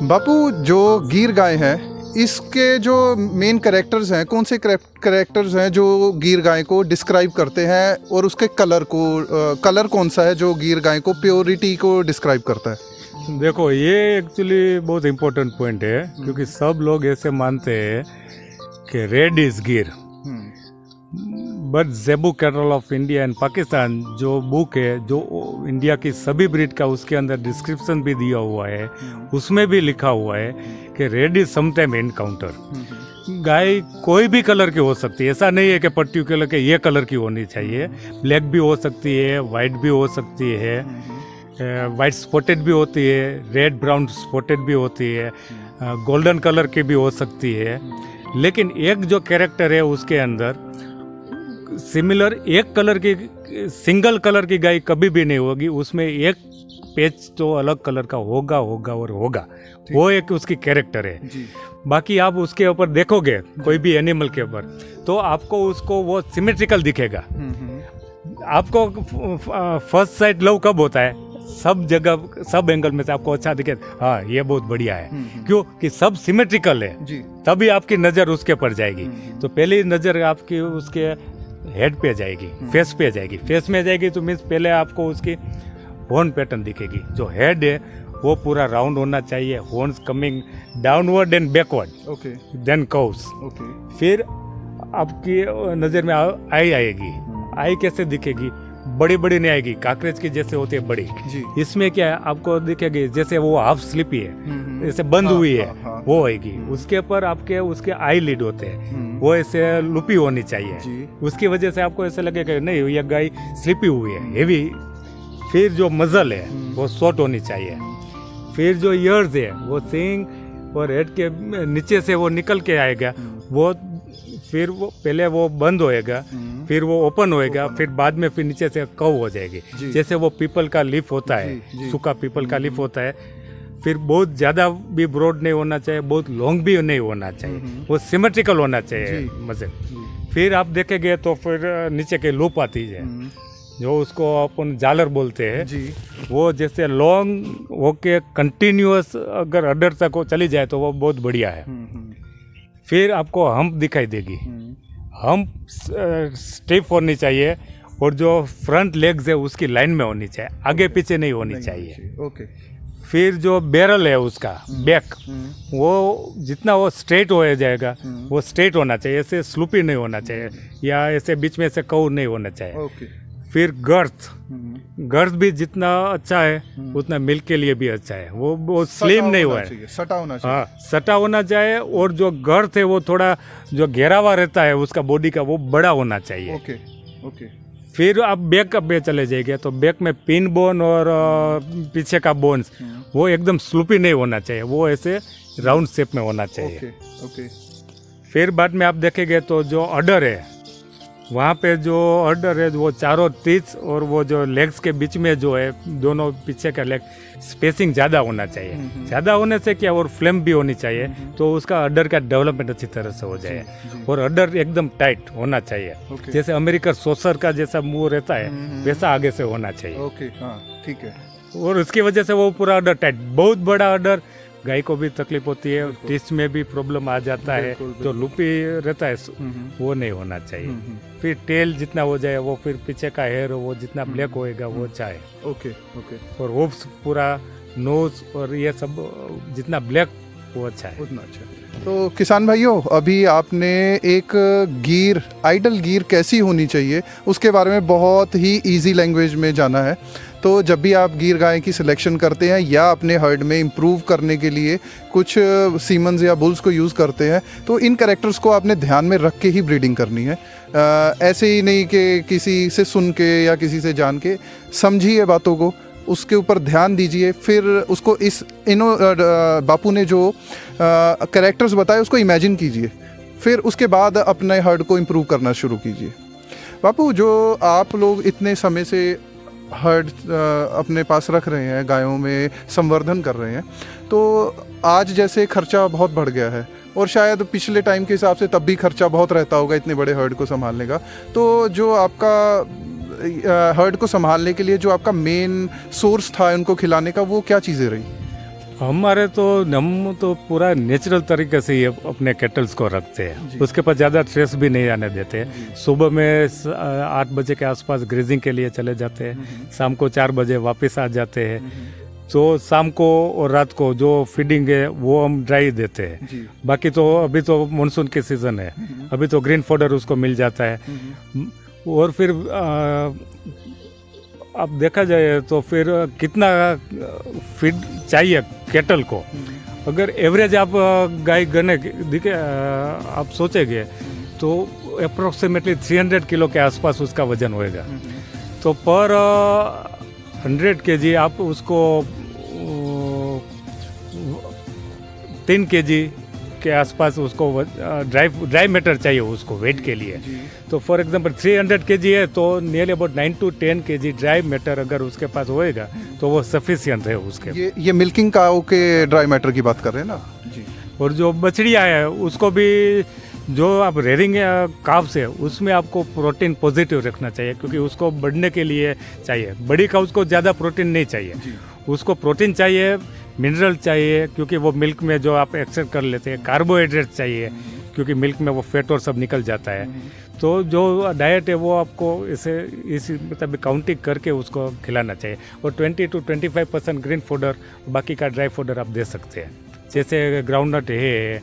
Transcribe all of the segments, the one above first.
बापू, जो गिर गाय है इसके जो मेन कैरेक्टर्स हैं, कौन से कैरेक्टर्स हैं जो गिर गाय को डिस्क्राइब करते हैं, और उसके कलर कौन सा है जो गिर गाय को प्योरिटी को डिस्क्राइब करता है? देखो, ये एक्चुअली बहुत इम्पोर्टेंट पॉइंट है, क्योंकि सब लोग ऐसे मानते हैं कि रेड इज गिर, but zebu cattle of India and Pakistan जो बुक है, जो इंडिया की सभी ब्रीड का, उसके अंदर डिस्क्रिप्शन भी दिया हुआ है, उसमें भी लिखा हुआ है कि रेड इज समटाइम एनकाउंटर। गाय कोई भी कलर की हो सकती है, ऐसा नहीं है कि पर्टिकुलर के ये कलर की होनी चाहिए। ब्लैक भी हो सकती है, वाइट भी हो सकती है, वाइट स्पॉटेड भी होती है, रेड ब्राउन स्पॉटेड भी होती है, गोल्डन कलर की भी हो सकती है। लेकिन एक जो कैरेक्टर है उसके अंदर सिमिलर एक कलर की, सिंगल कलर की गाय कभी भी नहीं होगी, उसमें एक पेच तो अलग कलर का होगा और होगा, वो एक उसकी कैरेक्टर है। बाकी आप उसके ऊपर देखोगे कोई भी एनिमल के ऊपर, तो आपको उसको वो सिमेट्रिकल दिखेगा। आपको फर्स्ट साइड लव कब होता है? सब जगह, सब एंगल में से आपको अच्छा दिखे, हाँ ये बहुत बढ़िया है, क्यों कि सब सिमेट्रिकल है, तभी आपकी नज़र उसके पर जाएगी। तो पहली नज़र आपकी उसके हेड पे जाएगी, फेस पे जाएगी। फेस में जाएगी तो मीन्स पहले आपको उसकी हॉर्न पैटर्न दिखेगी। जो हेड है वो पूरा राउंड होना चाहिए, horns coming downward and backward, then curves. फिर आपकी नज़र में आई आएगी। आई कैसे दिखेगी? बड़ी बड़ी नहीं आएगी, काकरेज की जैसे होती है बड़ी। इसमें क्या है, आपको दिखेगी जैसे वो हाफ स्लिपी है, जैसे बंद हुई है, वो आएगी। उसके ऊपर आपके उसके आई लिड होते हैं, वो ऐसे लुपी होनी चाहिए। उसकी वजह से आपको ऐसे लगेगा नहीं ये गाय स्लिपी हुई है, हेवी। फिर जो मजल है वो शॉर्ट होनी चाहिए। फिर जो ईयर्स है वो सींग और हेड के नीचे से वो निकल के आएगा, वो फिर वो पहले वो बंद होएगा, फिर वो ओपन होएगा, फिर बाद में फिर नीचे से कव हो जाएगी, जैसे वो पीपल का लीफ होता है, सूखा पीपल का लीफ होता है। फिर बहुत ज़्यादा भी ब्रॉड नहीं होना चाहिए, बहुत लॉन्ग भी नहीं होना चाहिए, वो सिमेट्रिकल होना चाहिए मजे। फिर आप देखेंगे तो फिर नीचे के लूप आती है, जो उसको अपन जालर बोलते हैं, वो जैसे लॉन्ग होके कंटिन्यूअस अगर अडर तक वो चली जाए तो वो बहुत बढ़िया है। फिर आपको हम्प दिखाई देगी, हम्प स्टिफ होनी चाहिए, और जो फ्रंट लेग्स है उसकी लाइन में होनी चाहिए, आगे पीछे नहीं होनी चाहिए। फिर जो बैरल है उसका बैक, वो जितना वो स्ट्रेट हो जाएगा वो स्ट्रेट होना चाहिए, ऐसे स्लूपी नहीं होना चाहिए, या ऐसे बीच में से कर्व नहीं होना चाहिए। फिर गर्थ भी जितना अच्छा है उतना मिल्क के लिए भी अच्छा है, वो स्लिम नहीं हुआ है, सटा होना चाहिए। हाँ, सटा होना चाहिए। और जो गर्थ है वो थोड़ा जो घेरावा रहता है उसका बॉडी का, वो बड़ा होना चाहिए। फिर आप बैक पे चले जाएंगे तो बैक में पिन बोन और पीछे का बोन्स वो एकदम स्लूपी नहीं होना चाहिए, वो ऐसे राउंड शेप में होना चाहिए। फिर बाद में आप देखेंगे तो जो अडर है, वहाँ पे जो अडर है वो चारों टीथ और वो जो लेग्स के बीच में जो है दोनों पीछे का लेग स्पेसिंग ज़्यादा होना चाहिए। ज़्यादा होने से क्या, और फ्लेम भी होनी चाहिए, तो उसका अडर का डेवलपमेंट अच्छी तरह से हो जाए। और अडर एकदम टाइट होना चाहिए, जैसे अमेरिकन सोसर का जैसा मुंह रहता है वैसा आगे से होना चाहिए। ठीक है। और उसकी वजह से वो पूरा अडर टाइट, बहुत बड़ा अडर गाय को भी तकलीफ होती है, टिस्ट में भी प्रॉब्लम आ जाता है, जो लुपी रहता है वो नहीं होना चाहिए। फिर टेल जितना हो जाए वो, फिर पीछे का हेयर वो जितना ब्लैक होएगा वो अच्छा है। और होप्स पूरा नोज और ये सब जितना ब्लैक वो अच्छा है, उतना अच्छा। तो किसान भाइयों, अभी आपने एक गिर, आइडल गिर कैसी होनी चाहिए उसके बारे में बहुत ही इजी लैंग्वेज में जाना है। तो जब भी आप गिर गाय की सिलेक्शन करते हैं या अपने हर्ड में इम्प्रूव करने के लिए कुछ सीमन्स या बुल्स को यूज़ करते हैं, तो इन कैरेक्टर्स को आपने ध्यान में रख के ही ब्रीडिंग करनी है। ऐसे ही नहीं कि किसी से सुन के या किसी से जान के। समझिए बातों को, उसके ऊपर ध्यान दीजिए, फिर उसको बापू ने जो कैरेक्टर्स बताए उसको इमेजिन कीजिए, फिर उसके बाद अपने हर्ड को इम्प्रूव करना शुरू कीजिए। बापू, जो आप लोग इतने समय से हर्ड अपने पास रख रहे हैं, गायों में संवर्धन कर रहे हैं, तो आज जैसे खर्चा बहुत बढ़ गया है, और शायद पिछले टाइम के हिसाब से तब भी खर्चा बहुत रहता होगा इतने बड़े हर्ड को संभालने का, तो जो आपका हर्ड को संभालने के लिए जो आपका मेन सोर्स था उनको खिलाने का, वो क्या चीज़ें रही? हमारे तो हम तो पूरा नेचुरल तरीके से ये अपने केटल्स को रखते हैं, उसके पास ज़्यादा स्ट्रेस भी नहीं आने देते। सुबह में 8 बजे के आसपास ग्रेजिंग के लिए चले जाते हैं, शाम को 4 बजे वापस आ जाते हैं। तो शाम को और रात को जो फीडिंग है वो हम ड्राई देते हैं। बाकी तो अभी तो मानसून के सीज़न है, अभी तो ग्रीन फॉडर उसको मिल जाता है। और फिर अब देखा जाए तो फिर कितना फीड चाहिए केटल को, अगर एवरेज आप गाय गने दिखे आप सोचेंगे तो अप्रोक्सीमेटली 300 किलो के आसपास उसका वजन होएगा। तो पर 100 kg आप उसको 3 kg के आसपास उसको ड्राई मैटर चाहिए उसको वेट के लिए। तो फॉर एग्जांपल 300 kg है तो nearly about 9 to 10 kg dry matter अगर उसके पास होएगा तो वो सफिशियंट है उसके। ये मिल्किंग काऊ के ड्राई मैटर की बात कर रहे हैं ना जी। और जो बछड़ियाँ है उसको भी जो आप रेयरिंग काव्स है उसमें आपको प्रोटीन पॉजिटिव रखना चाहिए, क्योंकि उसको बढ़ने के लिए चाहिए। बड़ी काव्स को ज़्यादा प्रोटीन नहीं चाहिए, उसको प्रोटीन चाहिए, मिनरल चाहिए क्योंकि वो मिल्क में जो आप एक्सेप्ट कर लेते हैं, कार्बोहाइड्रेट चाहिए क्योंकि मिल्क में वो फैट और सब निकल जाता है। तो जो डाइट है वो आपको इस मतलब काउंटिंग करके उसको खिलाना चाहिए। और 20 to 25% ग्रीन फॉडर, बाकी का ड्राई फॉडर आप दे सकते हैं, जैसे ग्राउंडनट है,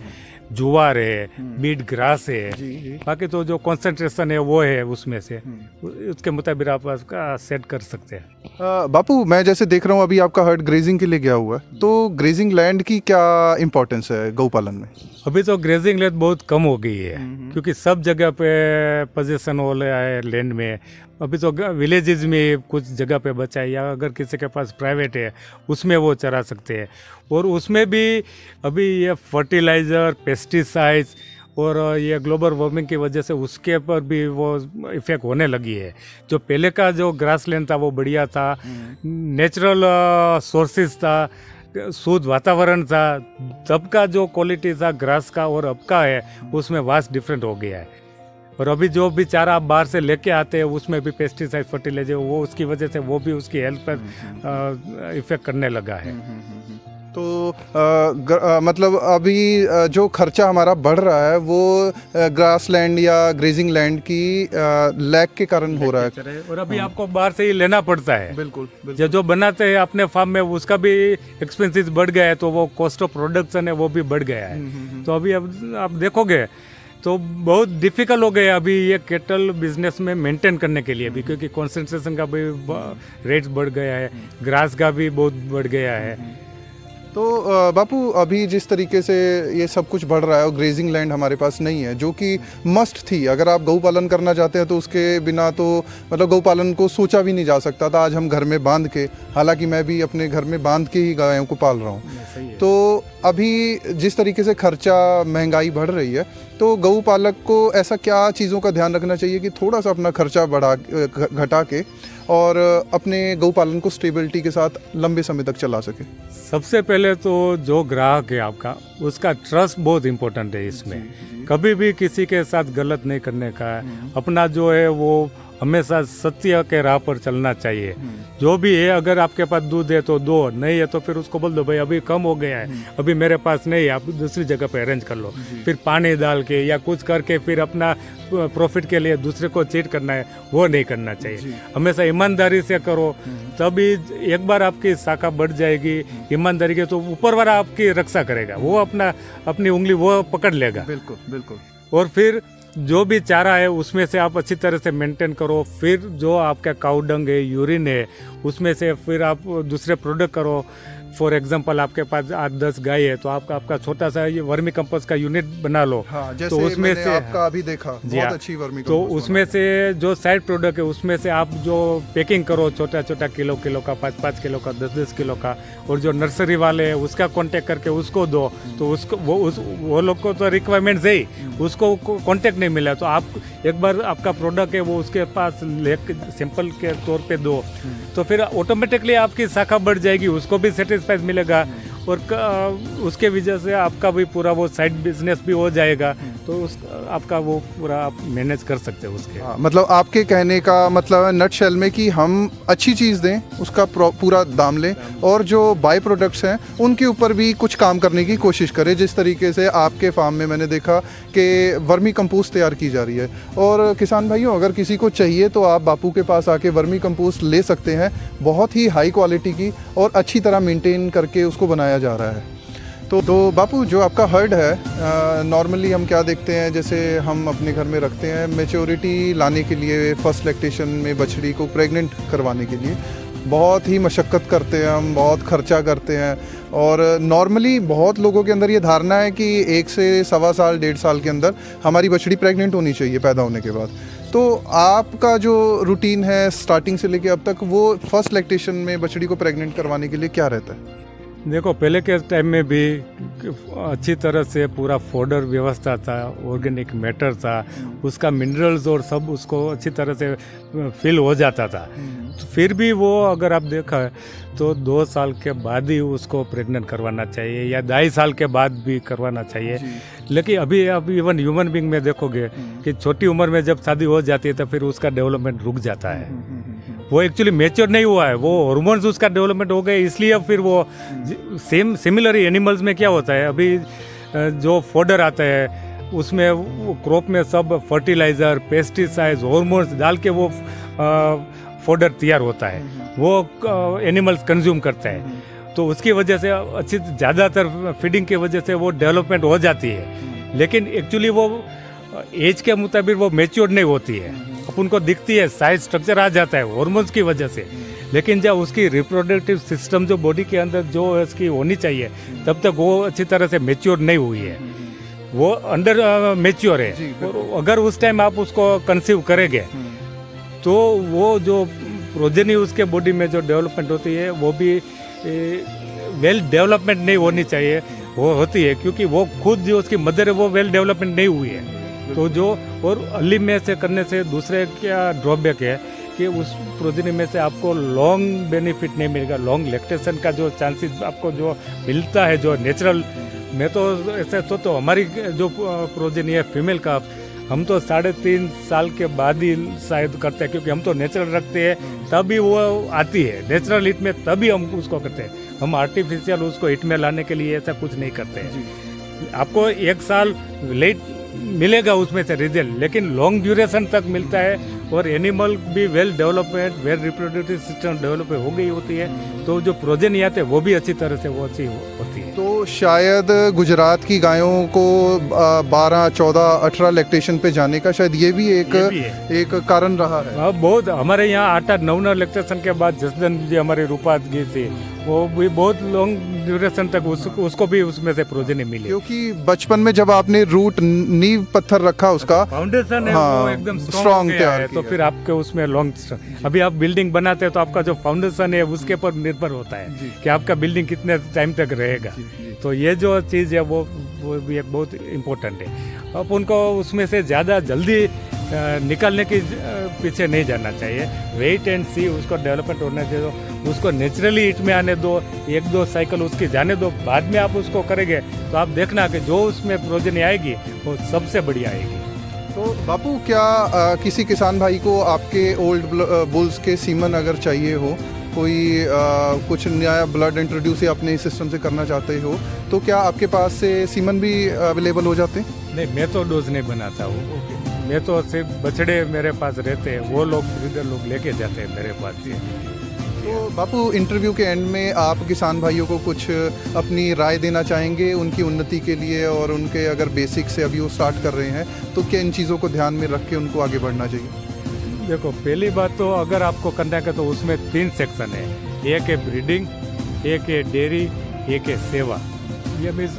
जुआर है, बीट ग्रास है। बाकी तो जो कंसंट्रेशन है वो है उसमें से, उसके मुताबिक आप उसका सेट कर सकते हैं। बापू, मैं जैसे देख रहा हूँ अभी आपका हर्ड ग्रेजिंग के लिए गया हुआ है, तो ग्रेजिंग लैंड की क्या इम्पोर्टेंस है गौपालन में? अभी तो ग्रेजिंग लैंड बहुत कम हो गई है क्योंकि सब जगह पे पोजीशन हो गया है लैंड में। अभी तो विलेजेस में कुछ जगह पे बचा है, या अगर किसी के पास प्राइवेट है उसमें वो चरा सकते हैं। और उसमें भी अभी ये फर्टिलाइज़र, पेस्टिसाइड्स और ये ग्लोबल वार्मिंग की वजह से उसके पर भी वो इफ़ेक्ट होने लगी है। जो पहले का जो ग्रास लैंड था वो बढ़िया था, नेचुरल सोर्सेज था, शुद्ध वातावरण था, तब का जो क्वालिटी था ग्रास का और अब का है उसमें वास्ट डिफरेंट हो गया है। और अभी जो भी चारा आप बाहर से लेके आते हैं उसमें भी पेस्टिसाइड, फर्टिलाइजर, वो उसकी वजह से वो भी उसकी हेल्थ पर इफेक्ट करने लगा है। तो मतलब अभी जो खर्चा हमारा बढ़ रहा है वो ग्रास लैंड या ग्रेजिंग लैंड की लैक के कारण हो रहा है। और अभी आपको बाहर से ही लेना पड़ता है। बिल्कुल। जो बनाते हैं अपने फार्म में उसका भी एक्सपेंसेस बढ़ गया है, तो वो कॉस्ट ऑफ प्रोडक्शन है वो भी बढ़ गया है। तो अभी अब आप देखोगे तो बहुत डिफिकल्ट हो गया अभी ये केटल बिजनेस में मेंटेन करने के लिए भी, क्योंकि कॉन्सेंट्रेशन का भी रेट्स बढ़ गया है, ग्रास का भी बहुत बढ़ गया है। तो बापू, अभी जिस तरीके से ये सब कुछ बढ़ रहा है और ग्रेजिंग लैंड हमारे पास नहीं है, जो कि मस्ट थी, अगर आप गौ पालन करना चाहते हैं तो उसके बिना तो मतलब गौ पालन को सोचा भी नहीं जा सकता था। आज हम घर में बांध के, हालांकि मैं भी अपने घर में बांध के ही गायों को पाल रहा हूँ। तो अभी जिस तरीके से खर्चा, महंगाई बढ़ रही है, तो गौ पालक को ऐसा क्या चीज़ों का ध्यान रखना चाहिए कि थोड़ा सा अपना खर्चा घटा के और अपने गौ पालन को स्टेबिलिटी के साथ लंबे समय तक चला सके? सबसे पहले तो जो ग्राहक है आपका, उसका ट्रस्ट बहुत इम्पोर्टेंट है इसमें। कभी भी किसी के साथ गलत नहीं करने का है, अपना जो है वो हमेशा सत्य के राह पर चलना चाहिए। जो भी है, अगर आपके पास दूध है तो दो, नहीं है तो फिर उसको बोल दो भाई अभी कम हो गया है, अभी मेरे पास नहीं है, आप दूसरी जगह पे अरेंज कर लो। फिर पानी डाल के या कुछ करके फिर अपना प्रॉफिट के लिए दूसरे को चीट करना है, वो नहीं करना चाहिए। हमेशा ईमानदारी से करो, तभी एक बार आपकी शाखा बढ़ जाएगी ईमानदारी के, तो ऊपर वाला आपकी रक्षा करेगा, वो अपनी उंगली वो पकड़ लेगा। बिल्कुल बिल्कुल। और फिर जो भी चारा है उसमें से आप अच्छी तरह से मेंटेन करो। फिर जो आपका काऊ डंग है, यूरिन है, उसमें से फिर आप दूसरे प्रोडक्ट करो। फॉर एग्जांपल आपके पास 8-10 गाय है तो आपका छोटा सा ये वर्मी कंपोस्ट का यूनिट बना लो। हाँ, जैसे तो उसमें से आपका अभी देखा बहुत अच्छी वर्मी तो उसमें से जो साइड प्रोडक्ट है उसमें से आप जो पैकिंग करो, छोटा छोटा किलो का, 5-5 किलो का, 10-10 किलो का, और जो नर्सरी वाले हैं उसका कांटेक्ट करके उसको दो। तो उसको वो लोग को तो रिक्वायरमेंट्स है ही, उसको कांटेक्ट नहीं मिला तो आप एक बार आपका प्रोडक्ट है वो उसके पास ले सैंपल के तौर पे दो, तो फिर ऑटोमेटिकली आपकी शाखा बढ़ जाएगी, उसको भी सेटिस्फाइड मिलेगा और उसके वजह से आपका भी पूरा वो साइड बिजनेस भी हो जाएगा, तो उस आपका वो पूरा आप मैनेज कर सकते हो उसके। हाँ, मतलब आपके कहने का मतलब है नट शेल में कि हम अच्छी चीज़ दें, उसका पूरा दाम लें, और जो बाई प्रोडक्ट्स हैं उनके ऊपर भी कुछ काम करने की कोशिश करें। जिस तरीके से आपके फार्म में मैंने देखा कि वर्मी कंपोस्ट तैयार की जा रही है, और किसान भाइयों अगर किसी को चाहिए तो आप बापू के पास आके वर्मी कंपोस्ट ले सकते हैं। बहुत ही हाई क्वालिटी की और अच्छी तरह मेंटेन करके उसको बनाया जा रहा है। तो बापू, जो आपका हर्ड है, नॉर्मली हम क्या देखते हैं, जैसे हम अपने घर में रखते हैं मेच्योरिटी लाने के लिए, फर्स्ट लैक्टेशन में बछड़ी को प्रेग्नेंट करवाने के लिए बहुत ही मशक्क़त करते हैं हम, बहुत खर्चा करते हैं। और नॉर्मली बहुत लोगों के अंदर ये धारणा है कि 1 से सवा साल 1.5 साल के अंदर हमारी बछड़ी प्रेग्नेंट होनी चाहिए पैदा होने के बाद। तो आपका जो रूटीन है स्टार्टिंग से लेके अब तक, वो फर्स्ट लैक्टेशन में बछड़ी को प्रेग्नेंट करवाने के लिए क्या रहता है? देखो, पहले के टाइम में भी अच्छी तरह से पूरा फोडर व्यवस्था था, ऑर्गेनिक मैटर था, उसका मिनरल्स और सब उसको अच्छी तरह से फिल हो जाता था। तो फिर भी वो अगर आप देखा तो 2 साल के बाद ही उसको प्रेग्नेंट करवाना चाहिए, या 2.5 साल के बाद भी करवाना चाहिए। लेकिन अभी आप इवन ह्यूमन बीइंग में देखोगे कि छोटी उम्र में जब शादी हो जाती है तो फिर उसका डेवलपमेंट रुक जाता है। वो एक्चुअली मैच्योर नहीं हुआ है, वो हार्मोन्स उसका डेवलपमेंट हो गए, इसलिए अब फिर वो सिमिलरली एनिमल्स में क्या होता है, अभी जो फोडर आता है उसमें वो क्रॉप में सब फर्टिलाइज़र, पेस्टिसाइड्स, हार्मोन्स डाल के वो फोडर तैयार होता है, वो एनिमल्स कंज्यूम करते हैं। तो उसकी वजह से अच्छी ज़्यादातर फीडिंग की वजह से वो डेवलपमेंट हो जाती है, लेकिन एक्चुअली वो एज के मुताबिक वो मैच्योर नहीं होती है। अपन को दिखती है, साइज स्ट्रक्चर आ जाता है हार्मोन्स की वजह से, लेकिन जब उसकी रिप्रोडक्टिव सिस्टम जो बॉडी के अंदर जो उसकी होनी चाहिए तब तक वो अच्छी तरह से मैच्योर नहीं हुई है, वो अंडर मैच्योर है। और अगर उस टाइम आप उसको कंसीव करेंगे तो वो जो प्रोजेनी उसके बॉडी में जो डेवलपमेंट होती है वो भी वेल डेवलपमेंट नहीं होनी चाहिए, वो होती है, क्योंकि वो खुद जो उसकी मदर है वो वेल डेवलपमेंट नहीं हुई है। तो जो और अर्ली में से करने से दूसरे क्या ड्रॉबैक है कि उस प्रोजेनी में से आपको लॉन्ग बेनिफिट नहीं मिलेगा, लॉन्ग लैक्टेशन का जो चांसेस आपको जो मिलता है जो नेचुरल। मैं तो ऐसे तो हमारी जो प्रोजेनी है फीमेल का, हम तो 3.5 साल के बाद ही शायद करते हैं, क्योंकि हम तो नेचुरल रखते हैं तभी वो आती है नेचुरल हिट में, तभी हम उसको करते हैं। हम आर्टिफिशियल उसको हिट में लाने के लिए ऐसा कुछ नहीं करते हैं। आपको 1 साल लेट मिलेगा उसमें से रिजल्ट, लेकिन लॉन्ग ड्यूरेशन तक मिलता है, और एनिमल भी well development, well reproductive system develop हो गई होती है, तो जो प्रोजेनी आते हैं वो भी अच्छी तरह से वो अच्छी होती है। तो शायद गुजरात की गायों को 12, 14, 18 लैक्टेशन पे जाने का शायद ये भी एक कारण रहा है। बहुत हमारे यहाँ 8-9 लैक्टेशन के बाद जसदन जी हमारी रूपात गई थी, वो भी बहुत लॉन्ग ड्यूरेशन तक उसको भी उसमें से प्रोजेनी मिली, क्योंकि बचपन में जब आपने रूट नींव पत्थर रखा, उसका फाउंडेशन है वो एकदम स्ट्रॉन्ग तैयार है, तो फिर आपके उसमें लॉन्ग, अभी आप बिल्डिंग बनाते हैं तो आपका जो फाउंडेशन है उसके पर निर्भर होता है कि आपका बिल्डिंग कितने टाइम तक रहेगा। तो ये जो चीज़ है वो भी एक बहुत इम्पोर्टेंट है। अब उनको उसमें से ज़्यादा जल्दी निकालने की पीछे नहीं जाना चाहिए, वेट एंड सी, उसको डेवलपमेंट होने दे दो, उसको नेचुरली हिट में आने दो, 1-2 साइकिल उसकी जाने दो, बाद में आप उसको करेंगे तो आप देखना कि जो उसमें प्रोजेनी आएगी वो सबसे बढ़िया आएगी। तो बापू, क्या किसी किसान भाई को आपके ओल्ड बुल्स के सीमन अगर चाहिए हो, कोई कुछ नया ब्लड इंट्रोड्यूस या अपने सिस्टम से करना चाहते हो, तो क्या आपके पास से सीमन भी अवेलेबल हो जाते हैं? नहीं, मैं तो डोज नहीं बनाता हूँ, मैं तो सिर्फ बछड़े मेरे पास रहते हैं, वो लोग ब्रीडर लोग लेके जाते हैं मेरे पास से। तो बापू, इंटरव्यू के एंड में आप किसान भाइयों को कुछ अपनी राय देना चाहेंगे उनकी उन्नति के लिए, और उनके अगर बेसिक से अभी वो स्टार्ट कर रहे हैं तो क्या इन चीज़ों को ध्यान में रख के उनको आगे बढ़ना चाहिए? देखो, पहली बात तो अगर आपको करना है तो उसमें 3 सेक्शन है, एक है ब्रीडिंग, एक है डेयरी, एक है सेवा। ये मीन्स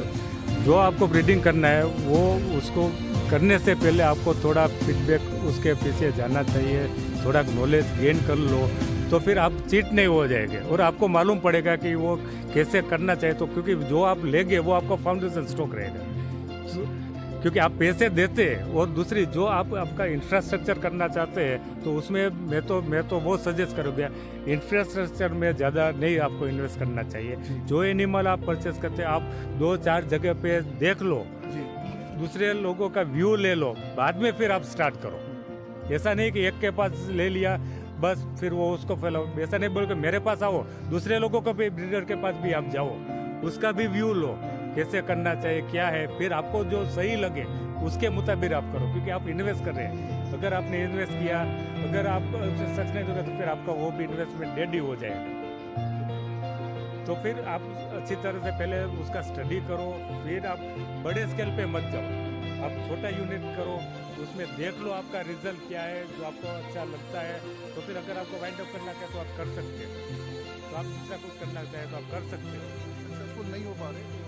जो आपको ब्रीडिंग करना है वो उसको करने से पहले आपको थोड़ा फीडबैक उसके पीछे जाना चाहिए, थोड़ा नॉलेज गेन कर लो, तो फिर आप चीट नहीं हो जाएंगे और आपको मालूम पड़ेगा कि वो कैसे करना चाहिए। तो क्योंकि जो आप लेंगे वो आपका फाउंडेशन स्टॉक रहेगा। क्योंकि आप पैसे देते हैं और दूसरी जो आप आपका इंफ्रास्ट्रक्चर करना चाहते हैं तो उसमें मैं तो वो सजेस्ट करूँगा, इंफ्रास्ट्रक्चर में ज़्यादा नहीं आपको इन्वेस्ट करना चाहिए। जो एनिमल आप परचेस करते हैं आप 2-4 जगह पे देख लो, दूसरे लोगों का व्यू ले लो, बाद में फिर आप स्टार्ट करो। ऐसा नहीं कि एक के पास ले लिया बस फिर वो उसको फैलाओ, ऐसा नहीं बोल के मेरे पास आओ, दूसरे लोगों को भी ब्रीडर के पास भी आप जाओ, उसका भी व्यू लो, कैसे करना चाहिए क्या है, फिर आपको जो सही लगे उसके मुताबिक आप करो, क्योंकि आप इन्वेस्ट कर रहे हैं। अगर आपने इन्वेस्ट किया, अगर आप सच नहीं दोगे तो फिर आपका वो भी इन्वेस्टमेंट डेड ही हो जाएगा। तो फिर आप अच्छी तरह से पहले उसका स्टडी करो, फिर आप बड़े स्केल पे मत जाओ, आप छोटा यूनिट करो, उसमें देख लो आपका रिजल्ट क्या है, जो आपको अच्छा लगता है। तो फिर अगर आपको वाइंड अप करना है तो आप कर सकते हो, तो आप दूसरा कुछ करना चाहे तो आप कर सकते हो। सक्सेसफुल नहीं हो पा रहे